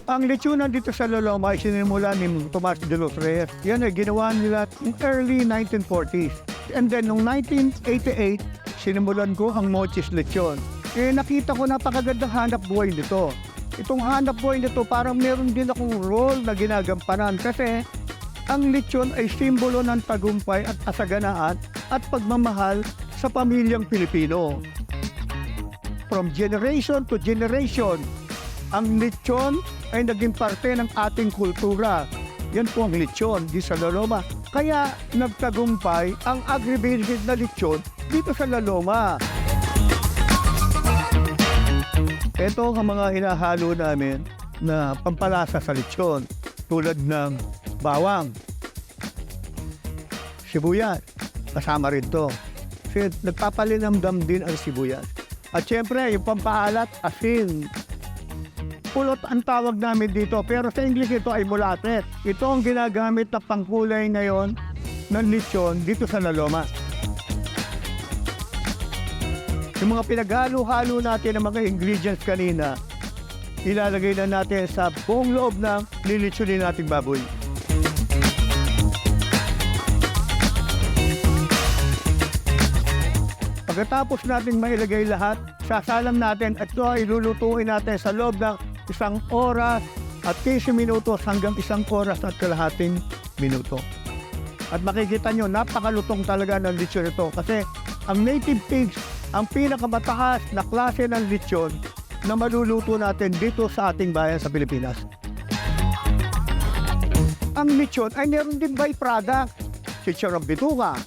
Ang lechonan dito sa Loloma ay sinimula ni Tomas de los Reyes. Yan ay ginawa nila in early 1940s. And then noong 1988, sinimulan ko ang Mochis Lechon. Nakita ko napakagandang hanap buhay nito. Itong hanap buhay nito parang meron din akong role na ginagampanan kasi ang lechon ay simbolo ng tagumpay at kasaganaan at pagmamahal sa pamilyang Pilipino. From generation to generation, ang lechon ay naging parte ng ating kultura. Yan po ang lechon di sa Loloma. Kaya nagtagumpay ang agribusiness na lechon dito sa Loloma. Ito ang mga hinahalo namin na pampalasa sa lechon tulad ng bawang, sibuyas, kasama rin to. Kasi nagpapalinamdam din ang sibuyas. At syempre, yung pampaalat, asin. Pulot ang tawag namin dito, pero sa English ito ay mulatet. Ito ang ginagamit na pangkulay ngayon ng lechon dito sa Loloma. Yung mga pinaghalo-halo natin ng mga ingredients kanina, ilalagay na natin sa buong loob ng lilitsunin nating baboy. Pagkatapos natin mailagay lahat, sasalang natin at ito ay lulutuin natin sa loob ng 1 oras at 15 minutos hanggang 1 oras at kalahating minuto. At makikita nyo, napakalutong talaga ng lechon ito kasi ang native pigs, ang pinakamataas na klase ng lechon na maluluto natin dito sa ating bayan sa Pilipinas. Ang lechon ay meron din byproduct, chicharong bituka,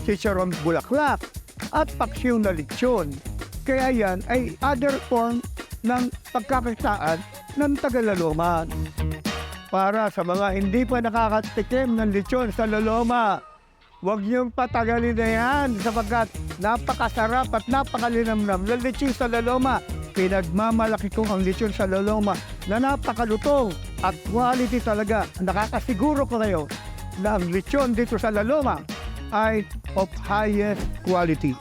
chicharong bulaklak, at paksiw na lechon. Kaya yan ay other form ng pagkakakitaan ng taga-Loloma. Para sa mga hindi pa nakakatikim ng lechon sa Loloma, huwag niyong patagalin na yan sapagkat napakasarap at napakalinamnam ng lechon sa Loloma. Pinagmamalaki ko ang lechon sa Loloma na napakalutong at quality talaga. Nakakasiguro ko kayo na ang lechon dito sa Loloma ay of highest quality.